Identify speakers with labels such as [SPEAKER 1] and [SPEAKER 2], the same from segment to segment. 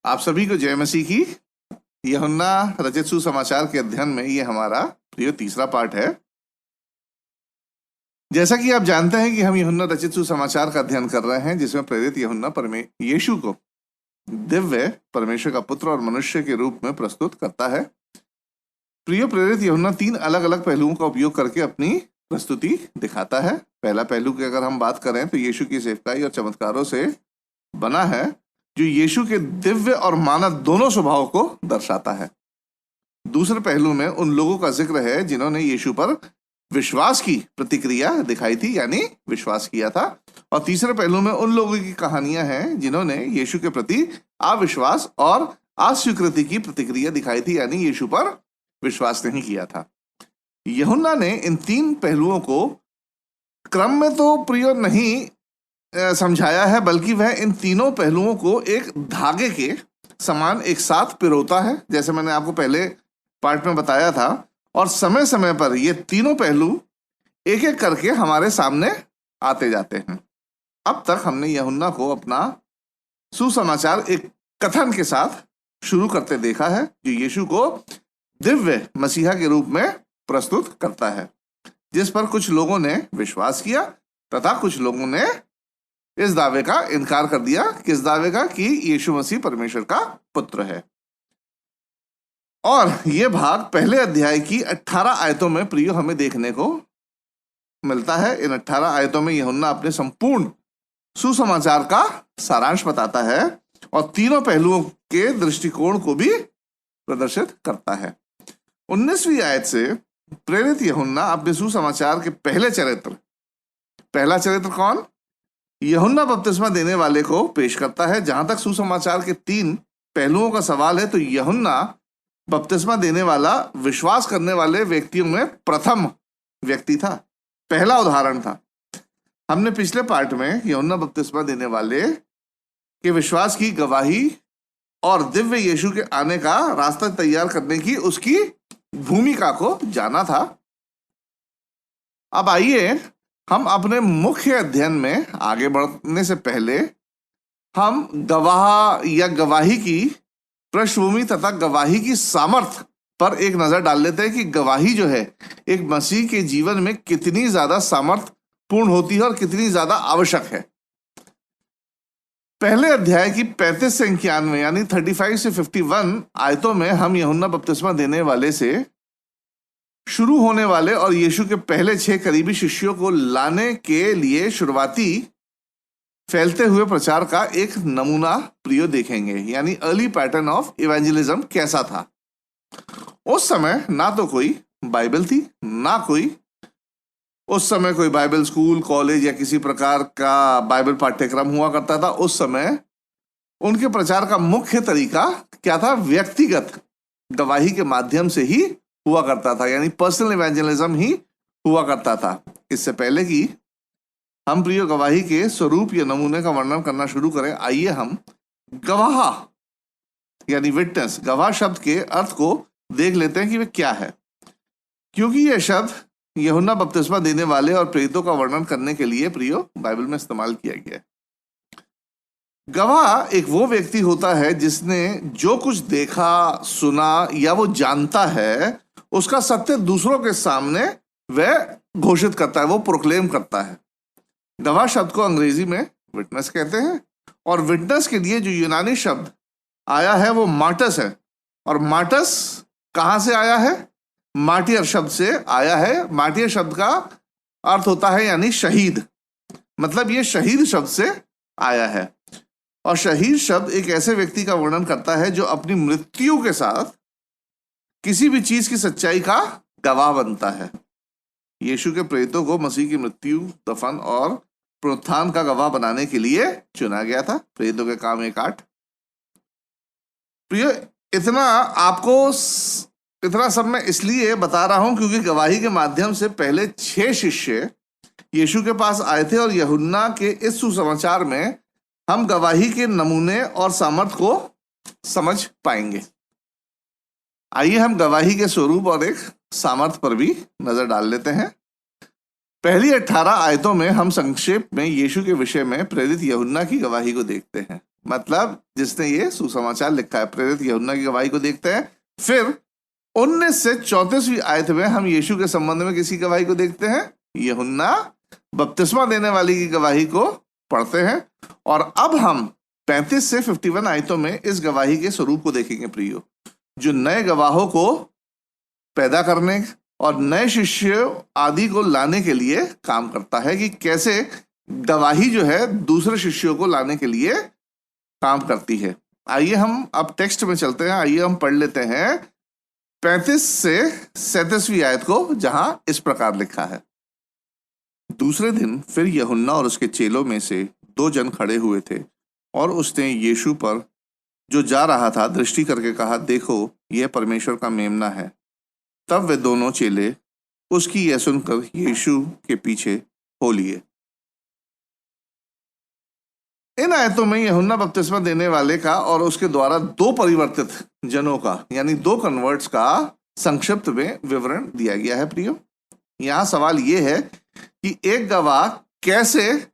[SPEAKER 1] आप सभी को जय मसीह की। यूहन्ना रचित सुसमाचार के अध्ययन में ये हमारा प्रिय तीसरा पार्ट है। जैसा कि आप जानते हैं कि हम यूहन्ना रचित सुसमाचार का अध्ययन कर रहे हैं, जिसमें प्रेरित यूहन्ना यीशु को दिव्य परमेश्वर का पुत्र और मनुष्य के रूप में प्रस्तुत करता है। प्रिय प्रेरित यूहन्ना 3 अलग अलग पहलुओं का उपयोग करके अपनी प्रस्तुति दिखाता है। पहला पहलू की अगर हम बात करें तो यीशु की सेवकाई और चमत्कारों से बना है, जो यीशु के दिव्य और मानव दोनों स्वभाव को दर्शाता है। दूसरे पहलू में उन लोगों का जिक्र है जिन्होंने यीशु पर विश्वास की प्रतिक्रिया दिखाई थी, यानी विश्वास किया था। और तीसरे पहलू में उन लोगों की कहानियां हैं जिन्होंने यीशु के प्रति अविश्वास और अस्वीकृति की प्रतिक्रिया दिखाई थी, यानी यीशु पर विश्वास नहीं किया था। यूहन्ना ने इन 3 पहलुओं को क्रम में तो प्रिय नहीं समझाया है, बल्कि वह इन तीनों पहलुओं को एक धागे के समान एक साथ पिरोता है, जैसे मैंने आपको पहले पार्ट में बताया था। और समय समय पर ये तीनों पहलू एक एक करके हमारे सामने आते जाते हैं। अब तक हमने यूहन्ना को अपना सुसमाचार एक कथन के साथ शुरू करते देखा है, जो यीशु को दिव्य मसीहा के रूप में प्रस्तुत करता है, जिस पर कुछ लोगों ने विश्वास किया तथा कुछ लोगों ने इस दावे का इनकार कर दिया। किस दावे का? कि यीशु मसीह परमेश्वर का पुत्र है। और यह भाग पहले अध्याय की 18 आयतों में प्रियो हमें देखने को मिलता है। इन 18 आयतों में यूहन्ना अपने संपूर्ण सुसमाचार का सारांश बताता है और तीनों पहलुओं के दृष्टिकोण को भी प्रदर्शित करता है। 19वीं आयत से प्रेरित यूहन्ना अपने सुसमाचार के पहला चरित्र कौन? यूहन्ना बपतिस्मा देने वाले को पेश करता है। जहां तक सुसमाचार के 3 पहलुओं का सवाल है, तो यूहन्ना बपतिस्मा देने वाला विश्वास करने वाले व्यक्तियों में प्रथम व्यक्ति था, पहला उदाहरण था। हमने पिछले पार्ट में यूहन्ना बपतिस्मा देने वाले के विश्वास की गवाही और दिव्य यीशु के आने का रास्ता तैयार करने की उसकी भूमिका को जाना था। अब आइए हम अपने मुख्य अध्ययन में आगे बढ़ने से पहले हम गवाह या गवाही की पृष्ठभूमि तथा गवाही की सामर्थ्य पर एक नजर डाल लेते हैं कि गवाही जो है एक मसीह के जीवन में कितनी ज्यादा सामर्थ्यपूर्ण होती है और कितनी ज्यादा आवश्यक है। पहले अध्याय की 35 से 91 यानी 35 से 51 आयतों में हम यूहन्ना बपतिस्मा देने वाले से शुरू होने वाले और यीशु के पहले 6 करीबी शिष्यों को लाने के लिए शुरुआती फैलते हुए प्रचार का एक नमूना प्रियो देखेंगे, यानी अर्ली पैटर्न ऑफ इवेंजलिज्म कैसा था। उस समय ना तो कोई बाइबल थी, ना कोई उस समय कोई बाइबल स्कूल, कॉलेज या किसी प्रकार का बाइबल पाठ्यक्रम हुआ करता था। उस समय उनके प्रचार का मुख्य तरीका क्या था? व्यक्तिगत गवाही के माध्यम से ही हुआ करता था, यानी पर्सनल इवेंजलिज्म ही हुआ करता था। इससे पहले कि हम प्रिय गवाही के स्वरूप या नमूने का वर्णन करना शुरू करें, आइए हम गवाह यानी विटनेस, गवाह शब्द के अर्थ को देख लेते हैं कि वे क्या है, क्योंकि यह शब्द यूहन्ना बपतिस्मा देने वाले और प्रेरितों का वर्णन करने के लिए प्रियो बाइबल में इस्तेमाल किया गया है। गवाह एक वो व्यक्ति होता है जिसने जो कुछ देखा, सुना या वो जानता है, उसका सत्य दूसरों के सामने वह घोषित करता है, वो प्रोक्लेम करता है। गवाह शब्द को अंग्रेजी में विटनेस कहते हैं, और विटनेस के लिए जो यूनानी शब्द आया है वो मार्टस है। और मार्टस कहां से आया है? मार्टियर शब्द से आया है। मार्टियर शब्द का अर्थ होता है यानी शहीद, मतलब ये शहीद शब्द से आया है। और शहीद शब्द एक ऐसे व्यक्ति का वर्णन करता है जो अपनी मृत्यु के साथ किसी भी चीज की सच्चाई का गवाह बनता है। यीशु के प्रेरितों को मसीह की मृत्यु, दफन और पुनरुत्थान का गवाह बनाने के लिए चुना गया था। प्रेरितों के काम 1:8। प्रिय, इतना सब मैं इसलिए बता रहा हूं क्योंकि गवाही के माध्यम से पहले 6 शिष्य यीशु के पास आए थे, और यूहन्ना के इस सुसमाचार में हम गवाही के नमूने और सामर्थ्य को समझ पाएंगे। आइए हम गवाही के स्वरूप और एक सामर्थ्य पर भी नजर डाल लेते हैं। पहली 18 आयतों में हम संक्षेप में यीशु के विषय में प्रेरित यूहन्ना की गवाही को देखते हैं। मतलब जिसने ये सुसमाचार लिखा है, प्रेरित यूहन्ना की गवाही को देखते हैं। फिर 19 से 34वीं आयत में हम यीशु के संबंध में किसी गवाही को देखते हैं? यूहन्ना बपतिस्मा देने वाली की गवाही को पढ़ते हैं। और अब हम 35 से 51 आयतों में इस गवाही के स्वरूप को देखेंगे प्रियो, जो नए गवाहों को पैदा करने और नए शिष्य आदि को लाने के लिए काम करता है, कि कैसे गवाही जो है दूसरे शिष्यों को लाने के लिए काम करती है। आइए हम अब टेक्स्ट में चलते हैं। आइए हम पढ़ लेते हैं 35 से 37वीं आयत को, जहां इस प्रकार लिखा है। दूसरे दिन फिर यूहन्ना और उसके चेलों में से 2 जन खड़े हुए थे, और उसने यीशु पर जो जा रहा था दृष्टि करके कहा, देखो यह परमेश्वर का मेमना है। तब वे दोनों चेले उसकी यह सुनकर यीशु के पीछे हो लिए। इन आयतों में यूहन्ना बपतिस्मा देने वाले का और उसके द्वारा 2 परिवर्तित जनों का, यानी 2 कन्वर्ट्स का संक्षिप्त में विवरण दिया गया है प्रियो। यहां सवाल यह है कि एक गवाह कैसे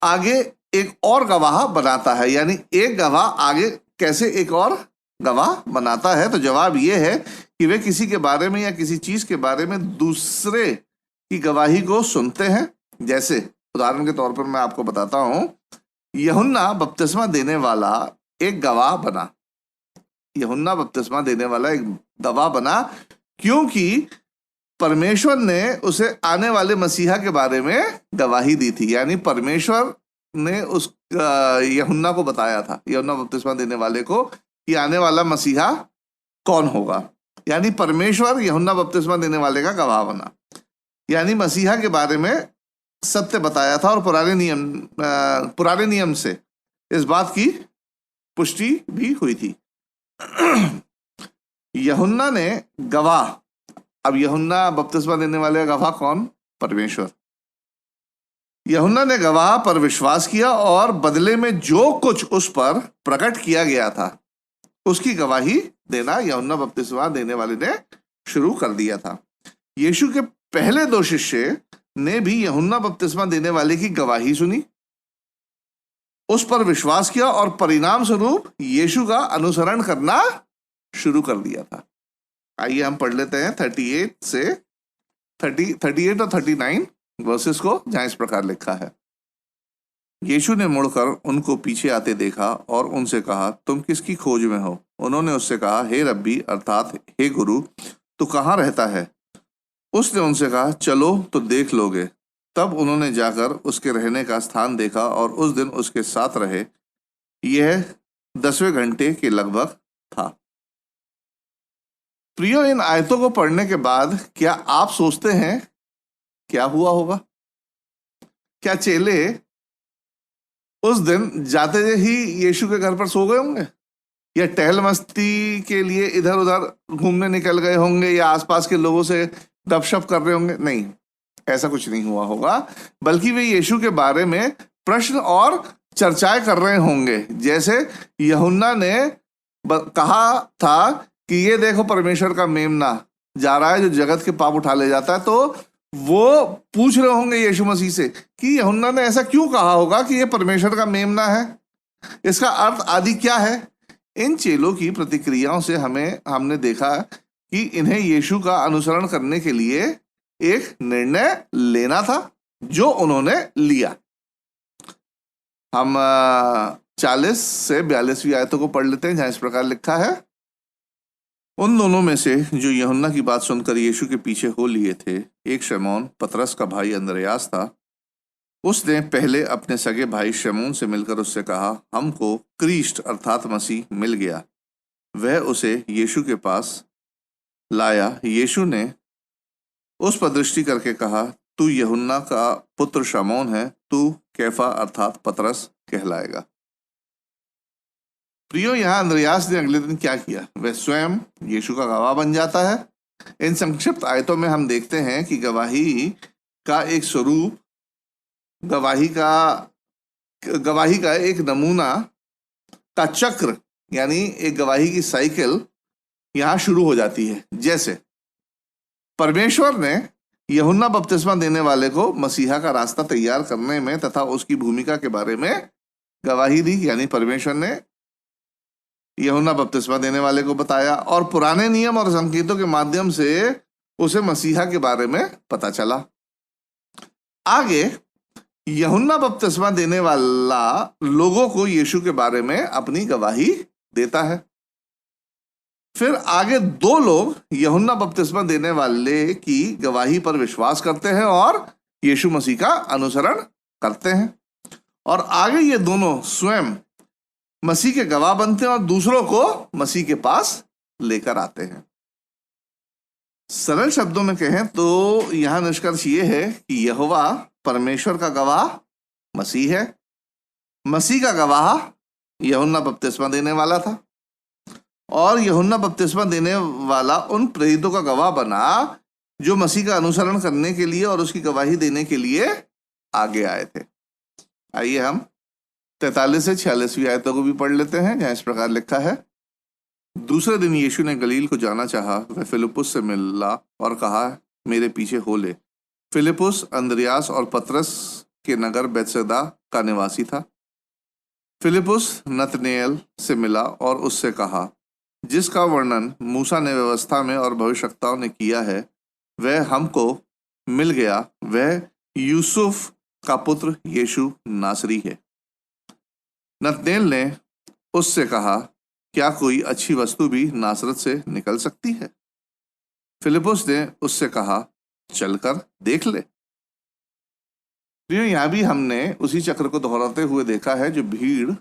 [SPEAKER 1] आगे एक और गवाह बनाता है, यानी एक गवाह आगे कैसे एक और गवाह बनाता है। तो जवाब यह है कि वे किसी के बारे में या किसी चीज के बारे में दूसरे की गवाही को सुनते हैं। जैसे उदाहरण के तौर पर मैं आपको बताता हूं, यूहन्ना बपतिस्मा देने वाला एक गवाह बना। यूहन्ना बपतिस्मा देने वाला एक गवाह बना क्योंकि परमेश्वर ने उसे आने वाले मसीहा के बारे में गवाही दी थी, यानी परमेश्वर ने उस यूहन्ना को बताया था, यूहन्ना बपतिस्मा देने वाले को, कि आने वाला मसीहा कौन होगा। यानी परमेश्वर यूहन्ना बपतिस्मा देने वाले का गवाह बना, यानी मसीहा के बारे में सत्य बताया था। और पुराने नियम से इस बात की पुष्टि भी हुई थी। यूहन्ना ने गवाह, अब यूहन्ना बपतिस्मा देने वाले का गवाह कौन? परमेश्वर। यूहन्ना ने गवाह पर विश्वास किया और बदले में जो कुछ उस पर प्रकट किया गया था उसकी गवाही देना यूहन्ना बपतिस्मा देने वाले ने शुरू कर दिया था। यीशु के पहले 2 शिष्य ने भी यूहन्ना बपतिस्मा देने वाले की गवाही सुनी, उस पर विश्वास किया और परिणाम स्वरूप यीशु का अनुसरण करना शुरू कर दिया था। आइए हम पढ़ लेते हैं 38 और 39 वर्सेस को, जहां इस प्रकार लिखा है। यीशु ने मुड़कर उनको पीछे आते देखा और उनसे कहा, तुम किसकी खोज में हो? उन्होंने उससे कहा, हे रब्बी, अर्थात हे गुरु, तू कहाँ रहता है? उसने उनसे कहा, चलो तो देख लोगे। तब उन्होंने जाकर उसके रहने का स्थान देखा और उस दिन उसके साथ रहे। यह 10वें घंटे के लगभग था। प्रियो, इन आयतों को पढ़ने के बाद क्या आप सोचते हैं क्या हुआ होगा? क्या चेले उस दिन जाते ही यीशु के घर पर सो गए होंगे, या टहल मस्ती के लिए इधर उधर घूमने निकल गए होंगे, या आसपास के लोगों से गपशप कर रहे होंगे? नहीं, ऐसा कुछ नहीं हुआ होगा, बल्कि वे यीशु के बारे में प्रश्न और चर्चाएं कर रहे होंगे। जैसे यूहन्ना ने कहा था कि ये देखो परमेश्वर का मेमना जा रहा है जो जगत के पाप उठा ले जाता है, तो वो पूछ रहे होंगे यीशु मसीह से कि यूहन्ना ने ऐसा क्यों कहा होगा कि ये परमेश्वर का मेमना है, इसका अर्थ आदि क्या है। इन चेलों की प्रतिक्रियाओं से हमने देखा कि इन्हें यीशु का अनुसरण करने के लिए एक निर्णय लेना था, जो उन्होंने लिया। हम 40 से 42वीं आयतों को पढ़ लेते हैं, जहां इस प्रकार लिखा है। उन दोनों में से जो यूहन्ना की बात सुनकर यीशु के पीछे हो लिए थे, एक शमौन पतरस का भाई अंद्रयास था। उसने पहले अपने सगे भाई शमौन से मिलकर उससे कहा, हमको क्रिस्ट अर्थात मसीह मिल गया। वह उसे यीशु के पास लाया। यीशु ने उस पर दृष्टि करके कहा, तू यूहन्ना का पुत्र शमौन है, तू कैफा अर्थात पतरस कहलाएगा। प्रियो, यहाँ अंद्रयास ने अगले दिन क्या किया? वह स्वयं यीशु का गवाह बन जाता है। इन संक्षिप्त आयतों में हम देखते हैं कि गवाही का एक स्वरूप, गवाही का एक नमूना का चक्र, यानी एक गवाही की साइकिल यहाँ शुरू हो जाती है। जैसे परमेश्वर ने यूहन्ना बपतिस्मा देने वाले को मसीहा का रास्ता तैयार करने में तथा उसकी भूमिका के बारे में गवाही दी, यानी परमेश्वर ने यूहन्ना बपतिस्मा देने वाले को बताया, और पुराने नियम और संकेतों के माध्यम से उसे मसीहा के बारे में पता चला। आगे यूहन्ना बपतिस्मा देने वाला लोगों को यीशु के बारे में अपनी गवाही देता है। फिर आगे दो लोग यूहन्ना बपतिस्मा देने वाले की गवाही पर विश्वास करते हैं और यीशु मसीह का अनुसरण करते हैं, और आगे ये दोनों स्वयं मसीह के गवाह बनते हैं और दूसरों को मसीह के पास लेकर आते हैं। सरल शब्दों में कहें तो यहां निष्कर्ष ये है कि यहोवा परमेश्वर का गवाह मसीह है, मसीह का गवाह यूहन्ना बपतिस्मा देने वाला था, और यूहन्ना बपतिस्मा देने वाला उन प्रेरितों का गवाह बना जो मसीह का अनुसरण करने के लिए और उसकी गवाही देने के लिए आगे आए थे। आइए हम 43 से 46वीं आयतों को भी पढ़ लेते हैं, जहां इस प्रकार लिखा है। दूसरे दिन यीशु ने गलील को जाना चाहा, वह फिलिप्पुस से मिला और कहा, मेरे पीछे हो ले। फिलिप्पुस अंद्रियास और पतरस के नगर बैतसैदा का निवासी था। फिलिप्पुस नतनेल से मिला और उससे कहा, जिसका वर्णन मूसा ने व्यवस्था में और भविष्यवक्ताओं ने किया है वह हमको मिल गया, वह यूसुफ का पुत्र यीशु नासरी है। नतनेल ने उससे कहा, क्या कोई अच्छी वस्तु भी नासरत से निकल सकती है? फिलिप्पुस ने उससे कहा, चलकर देख ले। यहां भी हमने उसी चक्र को दोहराते हुए देखा है। जो भीड़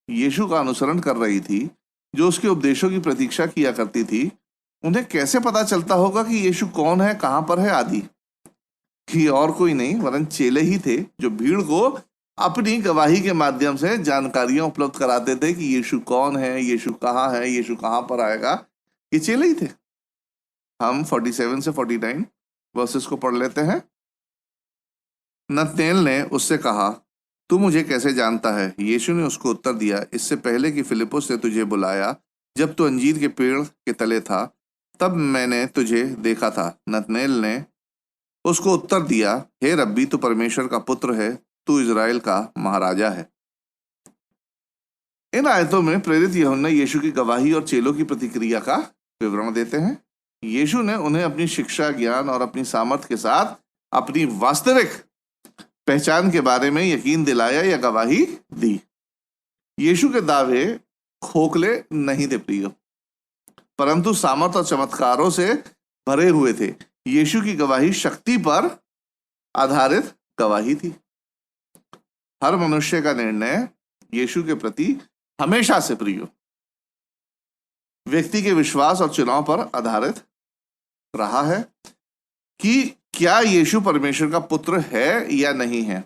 [SPEAKER 1] यीशु का अनुसरण कर रही थी, जो उसके उपदेशों की प्रतीक्षा किया करती थी, उन्हें कैसे पता चलता होगा कि यीशु कौन है, कहां पर है आदि? कि और कोई नहीं वरन चेले ही थे, जो भीड़ को अपनी गवाही के माध्यम से जानकारियां उपलब्ध कराते थे कि यीशु कौन है, यीशु कहाँ है, यीशु कहां पर आएगा। ये चेले ही थे। हम 47 से 49 वर्सेस को पढ़ लेते हैं। नतनेल ने उससे कहा, तू मुझे कैसे जानता है? यीशु ने उसको उत्तर दिया, इससे पहले कि फिलिप्पुस ने तुझे बुलाया, जब तू अंजीर के पेड़ के तले था, तब मैंने तुझे देखा था। नतनेल ने उसको उत्तर दिया, हे रब्बी, तू परमेश्वर का पुत्र है, तू इज़राइल का महाराजा है। इन आयतों में प्रेरित यूहन्ना यीशु की गवाही और चेलों की प्रतिक्रिया का विवरण देते हैं। यीशु ने उन्हें अपनी शिक्षा, ज्ञान और अपनी सामर्थ्य के साथ अपनी वास्तविक पहचान के बारे में यकीन दिलाया या गवाही दी। यीशु के दावे खोखले नहीं थे प्रियो, परंतु सामर्थ्य और चमत्कारों से भरे हुए थे। यीशु की गवाही शक्ति पर आधारित गवाही थी। हर मनुष्य का निर्णय यीशु के प्रति हमेशा से प्रियो व्यक्ति के विश्वास और चुनाव पर आधारित रहा है कि क्या यीशु परमेश्वर का पुत्र है या नहीं है।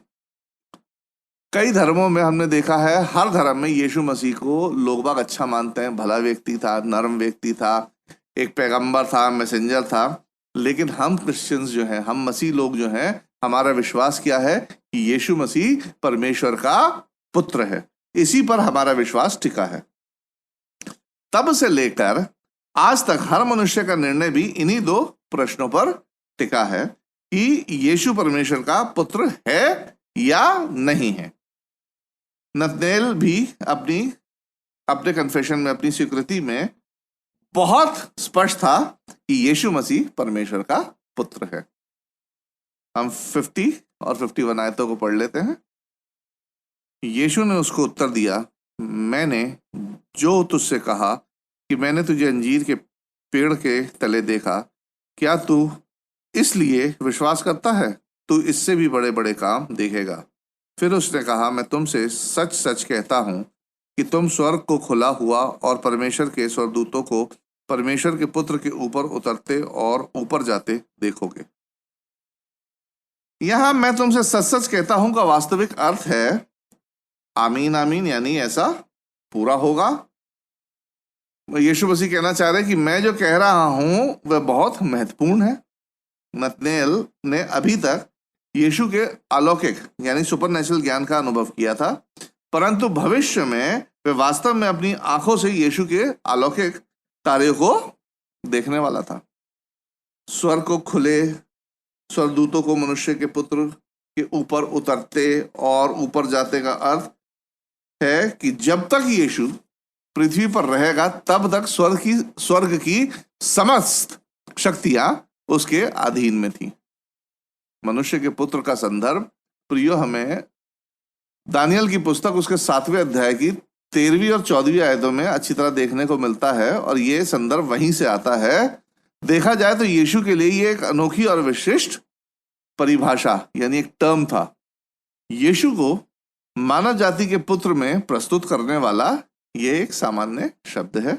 [SPEAKER 1] कई धर्मों में हमने देखा है, हर धर्म में यीशु मसीह को लोग बाग अच्छा मानते हैं। भला व्यक्ति था, नर्म व्यक्ति था, एक पैगंबर था, मैसेंजर था। लेकिन हम क्रिश्चियंस जो हैं, हम मसीह लोग जो हैं, हमारा विश्वास क्या है कि यीशु मसीह परमेश्वर का पुत्र है। इसी पर हमारा विश्वास टिका है। तब से लेकर आज तक हर मनुष्य का निर्णय भी इन्हीं दो प्रश्नों पर टिका है कि यीशु परमेश्वर का पुत्र है या नहीं है। नतनेल भी अपने कन्फेशन में, अपनी स्वीकृति में बहुत स्पष्ट था कि यीशु मसीह परमेश्वर का पुत्र है। हम 50 और 51 आयतों को पढ़ लेते हैं। यीशु ने उसको उत्तर दिया, मैंने जो तुझसे कहा कि मैंने तुझे अंजीर के पेड़ के तले देखा, क्या तू इसलिए विश्वास करता है? तू इससे भी बड़े बड़े काम देखेगा। फिर उसने कहा, मैं तुमसे सच सच कहता हूं कि तुम स्वर्ग को खुला हुआ और परमेश्वर के स्वर्गदूतों को परमेश्वर के पुत्र के ऊपर उतरते और ऊपर जाते देखोगे। यहां मैं तुमसे सच सच कहता हूं का वास्तविक अर्थ है आमीन आमीन, यानी ऐसा पूरा होगा। यीशु मसीह कहना चाह रहे हैं कि मैं जो कह रहा हूं वह बहुत महत्वपूर्ण है। नतनेल ने अभी तक यीशु के अलौकिक यानी सुपरनेचुरल ज्ञान का अनुभव किया था, परंतु भविष्य में वह वास्तव में अपनी आंखों से यीशु के अलौकिक कार्यों को देखने वाला था। स्वर्ग को खुले, स्वर्गदूतों को मनुष्य के पुत्र के ऊपर उतरते और ऊपर जाते का अर्थ है कि जब तक यीशु पृथ्वी पर रहेगा तब तक स्वर्ग की समस्त शक्तियां उसके अधीन में थी। मनुष्य के पुत्र का संदर्भ प्रियो हमें दानियल की पुस्तक उसके 7वें अध्याय की 13वीं और 14वीं आयतों में अच्छी तरह देखने को मिलता है, और ये संदर्भ वहीं से आता है। देखा जाए तो यीशु के लिए ये एक अनोखी और विशिष्ट परिभाषा यानी एक टर्म था। यीशु को मानव जाति के पुत्र में प्रस्तुत करने वाला ये एक सामान्य शब्द है।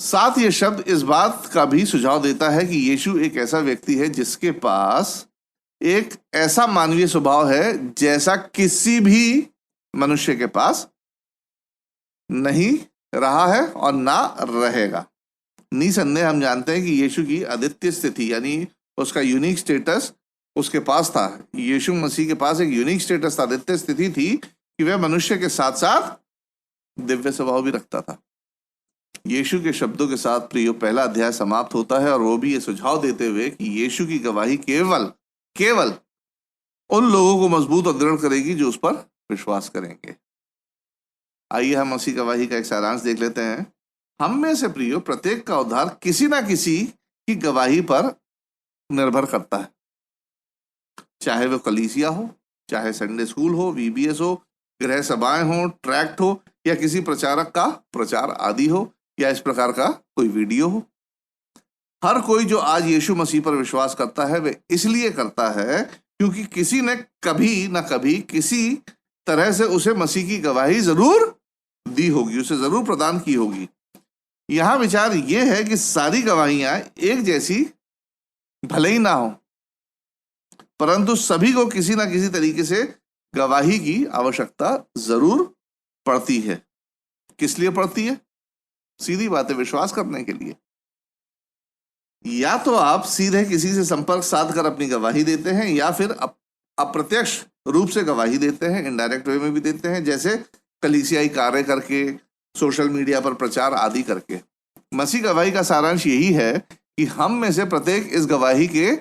[SPEAKER 1] साथ ये शब्द इस बात का भी सुझाव देता है कि यीशु एक ऐसा व्यक्ति है जिसके पास एक ऐसा मानवीय स्वभाव है जैसा किसी भी मनुष्य के पास नहीं रहा है और ना रहेगा। निसंदेह हम जानते हैं कि यीशु की अद्वितीय स्थिति यानी उसका यूनिक स्टेटस उसके पास था। यीशु मसीह के पास एक यूनिक स्टेटस था, अद्वितीय स्थिति थी कि वह मनुष्य के साथ साथ दिव्य स्वभाव भी रखता था। यीशु के शब्दों के साथ प्रियो पहला अध्याय समाप्त होता है, और वो भी ये सुझाव देते हुए कि यीशु की गवाही केवल उन लोगों को मजबूत और दृढ़ करेगी जो उस पर विश्वास करेंगे। आइए हम मसीह गवाही का एक सारांश देख लेते हैं। हम में से प्रियो प्रत्येक का उद्धार किसी ना किसी की गवाही पर निर्भर करता है, चाहे वो कलीसिया हो, चाहे संडे स्कूल हो, वीबीएस हो, गृह सभाएं हो, ट्रैक्ट हो, या किसी प्रचारक का प्रचार आदि हो, या इस प्रकार का कोई वीडियो हो। हर कोई जो आज यीशु मसीह पर विश्वास करता है वह इसलिए करता है क्योंकि किसी ने कभी ना कभी किसी तरह से उसे मसीह की गवाही जरूर दी होगी, उसे जरूर प्रदान की होगी। यहां विचार यह है कि सारी गवाहियां एक जैसी भले ही ना हो, परंतु सभी को किसी ना किसी तरीके से गवाही की आवश्यकता जरूर पड़ती है। किस लिए पड़ती है? सीधी बात है, विश्वास करने के लिए। या तो आप सीधे किसी से संपर्क साध कर अपनी गवाही देते हैं, या फिर अप्रत्यक्ष रूप से गवाही देते हैं, इनडायरेक्ट वे में भी देते हैं, जैसे कलीसियाई कार्य करके, सोशल मीडिया पर प्रचार आदि करके। मसीह गवाही का सारांश यही है कि हम में से प्रत्येक इस गवाही के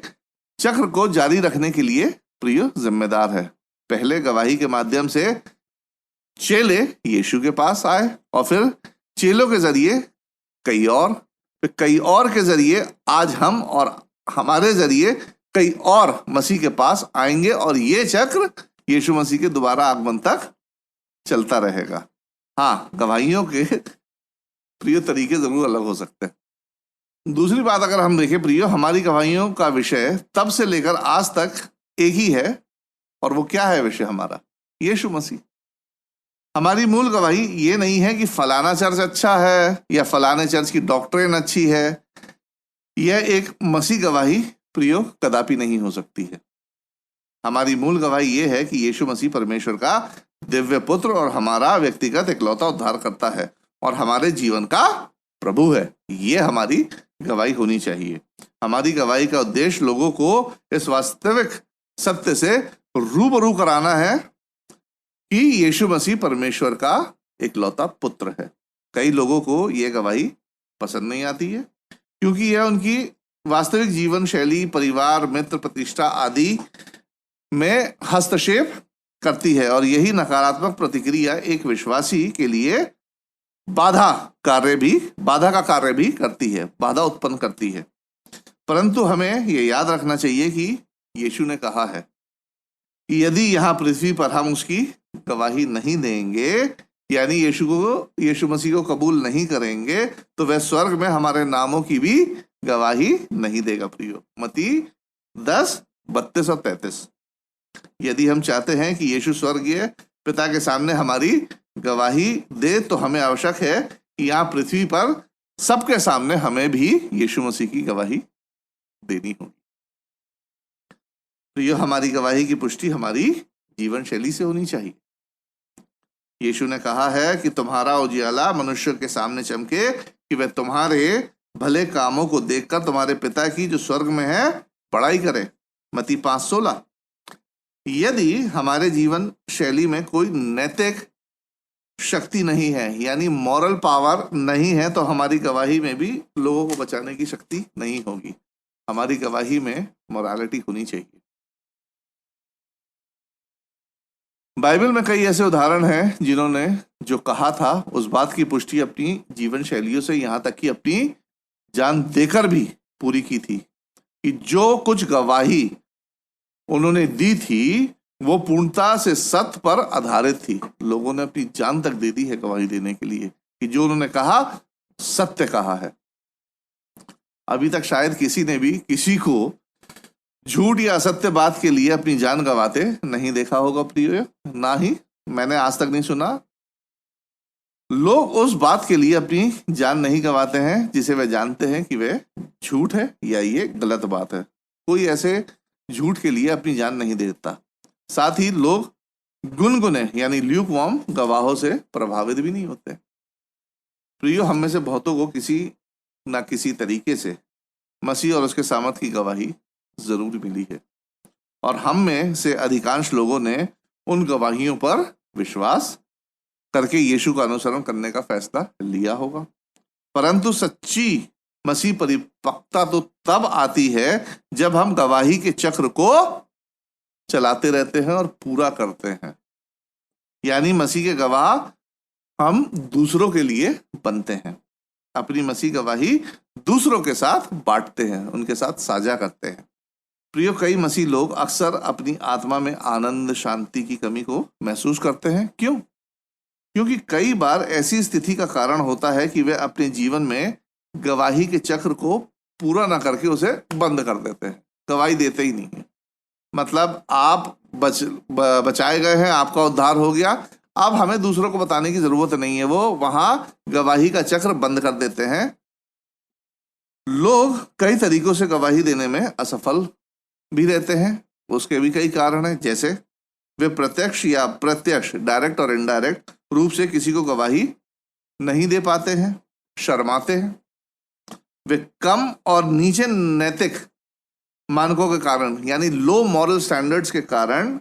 [SPEAKER 1] चक्र को जारी रखने के लिए प्रिय जिम्मेदार है। पहले गवाही के माध्यम से चेले यीशु के पास आए, और फिर चेलों के जरिए कई और के जरिए आज हम, और हमारे जरिए कई और मसीह के पास आएंगे, और ये चक्र यीशु मसीह के दोबारा आगमन तक चलता रहेगा। हाँ, गवाहियों के प्रिय तरीके जरूर अलग हो सकते हैं। दूसरी बात अगर हम देखें प्रियो, हमारी गवाहियों का विषय तब से लेकर आज तक एक ही है, और वो क्या है विषय हमारा? यीशु मसीह। हमारी मूल गवाही ये नहीं है कि फलाना चर्च अच्छा है या फलाने चर्च की डॉक्ट्रिन अच्छी है। यह एक मसीह गवाही प्रियो कदापि नहीं हो सकती है। हमारी मूल गवाही ये है कि यीशु मसीह परमेश्वर का दिव्य पुत्र और हमारा व्यक्तिगत इकलौता उद्धार करता है और हमारे जीवन का प्रभु है। ये हमारी गवाही होनी चाहिए। हमारी गवाही का उद्देश्य लोगों को इस वास्तविक सत्य से रूबरू कराना है कि यीशु मसीह परमेश्वर का इकलौता पुत्र है। कई लोगों को यह गवाही पसंद नहीं आती है क्योंकि यह उनकी वास्तविक जीवन शैली, परिवार, मित्र, प्रतिष्ठा आदि में हस्तक्षेप करती है, और यही नकारात्मक प्रतिक्रिया एक विश्वासी के लिए बाधा का कार्य भी करती है, बाधा उत्पन्न करती है। परंतु हमें यह याद रखना चाहिए कि यीशु ने कहा है कि यदि यहाँ पृथ्वी पर हम उसकी गवाही नहीं देंगे, यानी यीशु मसीह को कबूल नहीं करेंगे, तो वह स्वर्ग में हमारे नामों की भी गवाही नहीं देगा। प्रियो, मत्ती 10:32 और 33। यदि हम चाहते हैं कि यीशु स्वर्गीय पिता के सामने हमारी गवाही दे, तो हमें आवश्यक है कि यहाँ पृथ्वी पर सबके सामने हमें भी यीशु मसीह की गवाही देनी होगी। तो यह हमारी गवाही की पुष्टि हमारी जीवन शैली से होनी चाहिए। यीशु ने कहा है कि तुम्हारा उजियाला मनुष्य के सामने चमके कि वह तुम्हारे भले कामों को देखकर तुम्हारे पिता की जो स्वर्ग में है बड़ाई करे। मत्ती 5:16। यदि हमारे जीवन शैली में कोई नैतिक शक्ति नहीं है, यानी मॉरल पावर नहीं है, तो हमारी गवाही में भी लोगों को बचाने की शक्ति नहीं होगी। हमारी गवाही में मोरालिटी होनी चाहिए। बाइबल में कई ऐसे उदाहरण हैं जिन्होंने जो कहा था उस बात की पुष्टि अपनी जीवन शैलियों से, यहां तक कि अपनी जान देकर भी पूरी की थी कि जो कुछ गवाही उन्होंने दी थी वो पूर्णता से सत्य पर आधारित थी। लोगों ने अपनी जान तक दे दी है गवाही देने के लिए कि जो उन्होंने कहा सत्य कहा है। अभी तक शायद किसी ने भी किसी को झूठ या असत्य बात के लिए अपनी जान गंवाते नहीं देखा होगा प्रिय, ना ही मैंने आज तक नहीं सुना। लोग उस बात के लिए अपनी जान नहीं गंवाते हैं जिसे वे जानते हैं कि वे झूठ है या ये गलत बात है। कोई ऐसे झूठ के लिए अपनी जान नहीं देता। साथ ही लोग गुनगुने यानी ल्यूकवार्म गवाहों से प्रभावित भी नहीं होते। प्रियो, हम में से बहुतों को किसी ना किसी तरीके से मसीह और उसके सामर्थ की गवाही जरूर मिली है और हम में से अधिकांश लोगों ने उन गवाहियों पर विश्वास करके यीशु का अनुसरण करने का फैसला लिया होगा। परंतु सच्ची मसीह परिपक्वता तो तब आती है जब हम गवाही के चक्र को चलाते रहते हैं और पूरा करते हैं। यानी मसीह के गवाह हम दूसरों के लिए बनते हैं, अपनी मसीह गवाही दूसरों के साथ बांटते हैं, उनके साथ साझा करते हैं। प्रियो, कई मसीह लोग अक्सर अपनी आत्मा में आनंद शांति की कमी को महसूस करते हैं। क्यों? क्योंकि कई बार ऐसी स्थिति का कारण होता है कि वे अपने जीवन में गवाही के चक्र को पूरा ना करके उसे बंद कर देते हैं, गवाही देते ही नहीं है। मतलब आप बचाए गए हैं, आपका उद्धार हो गया, अब हमें दूसरों को बताने की जरूरत नहीं है। वो वहां गवाही का चक्र बंद कर देते हैं। लोग कई तरीकों से गवाही देने में असफल भी रहते हैं। उसके भी कई कारण हैं, जैसे वे प्रत्यक्ष या अप्रत्यक्ष, डायरेक्ट और इनडायरेक्ट रूप से किसी को गवाही नहीं दे पाते हैं, शर्माते हैं। वे कम और नीचे नैतिक मानकों के कारण यानी लो मॉरल स्टैंडर्ड्स के कारण,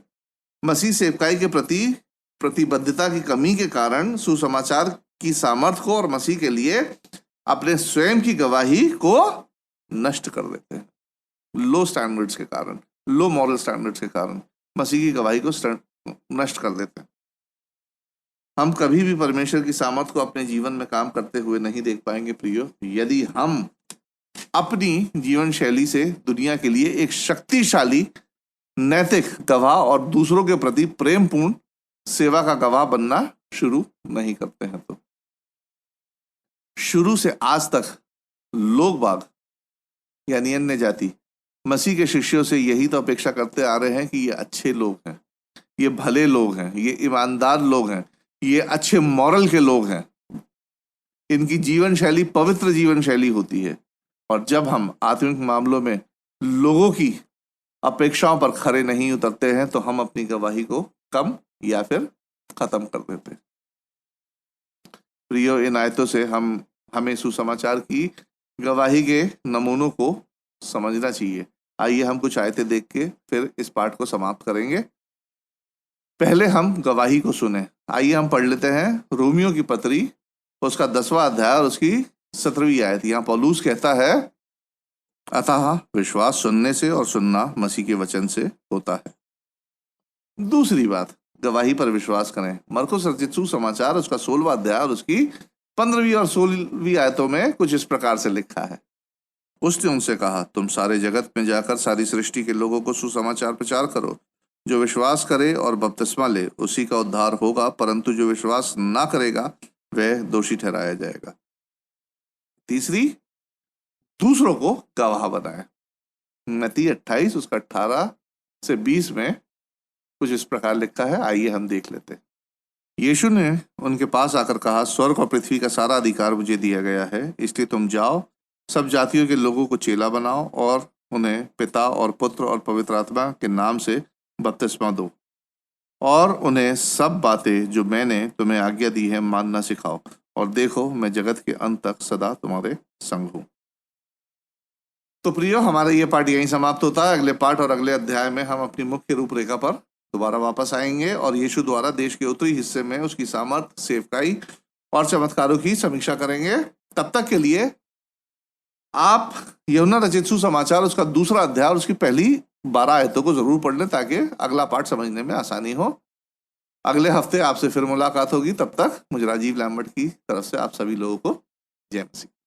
[SPEAKER 1] मसीह सेवकाई के प्रति प्रतिबद्धता की कमी के कारण सुसमाचार की सामर्थ्य को और मसीह के लिए अपने स्वयं की गवाही को नष्ट कर देते हैं। लो स्टैंडर्ड्स के कारण, लो मॉरल स्टैंडर्ड्स के कारण मसीह की गवाही को नष्ट कर देते हैं। हम कभी भी परमेश्वर की सामर्थ्य को अपने जीवन में काम करते हुए नहीं देख पाएंगे प्रियो, यदि हम अपनी जीवन शैली से दुनिया के लिए एक शक्तिशाली नैतिक गवाह और दूसरों के प्रति प्रेमपूर्ण सेवा का गवाह बनना शुरू नहीं करते हैं। तो शुरू से आज तक लोग बाग यानी अन्य जाति मसीह के शिष्यों से यही तो अपेक्षा करते आ रहे हैं कि ये अच्छे लोग हैं, ये भले लोग हैं, ये ईमानदार लोग हैं, ये अच्छे मॉरल के लोग हैं, इनकी जीवन शैली पवित्र जीवन शैली होती है। और जब हम आत्मिक मामलों में लोगों की अपेक्षाओं पर खरे नहीं उतरते हैं तो हम अपनी गवाही को कम या फिर खत्म कर देते हैं। प्रियो, इन आयतों से हमें सुसमाचार की गवाही के नमूनों को समझना चाहिए। आइए हम कुछ आयतें देख के फिर इस पाठ को समाप्त करेंगे। पहले हम गवाही को सुने। आइए हम पढ़ लेते हैं रोमियो की पत्री, उसका 10वां अध्याय और उसकी 17वीं आयत। यहाँ पौलुस कहता है, अतः विश्वास सुनने से और सुनना मसीह के वचन से होता है। दूसरी बात, गवाही पर विश्वास करें। मरकुस रचित सुसमाचार उसका 16वां अध्याय और उसकी 15वीं और 16वीं आयतों में कुछ इस प्रकार से लिखा है, उसने उनसे कहा, तुम सारे जगत में जाकर सारी सृष्टि के लोगों को सुसमाचार प्रचार करो। जो विश्वास करे और बपतिस्मा ले उसी का उद्धार होगा, परंतु जो विश्वास ना करेगा वह दोषी ठहराया जाएगा। तीसरी, दूसरों को गवाह बनाए। मत्ती 28 उसका 18 से 20 में कुछ इस प्रकार लिखा है, आइए हम देख लेते हैं। यीशु ने उनके पास आकर कहा, स्वर्ग और पृथ्वी का सारा अधिकार मुझे दिया गया है, इसलिए तुम जाओ, सब जातियों के लोगों को चेला बनाओ और उन्हें पिता और पुत्र और पवित्र आत्मा के नाम से बपतिस्मा दो और उन्हें सब बातें जो मैंने तुम्हें आज्ञा दी है मानना सिखाओ, और देखो मैं जगत के अंत तक सदा तुम्हारे संग हूं। तो प्रियो, हमारा ये पाठ यहीं समाप्त होता है। अगले पाठ और अगले अध्याय में हम अपनी मुख्य रूपरेखा पर दोबारा वापस आएंगे और यीशु द्वारा देश के उत्तरी हिस्से में उसकी सामर्थ, सेवकाई और चमत्कारों की समीक्षा करेंगे। तब तक के लिए आप यूहन्ना रचित सुसमाचार उसका 2रा अध्याय और उसकी पहली 12 आयतों को जरूर पढ़ लें ताकि अगला पाठ समझने में आसानी हो। अगले हफ्ते आपसे फिर मुलाकात होगी। तब तक मुझे राजीव लैम्बर्ट की तरफ से आप सभी लोगों को जय मसीह।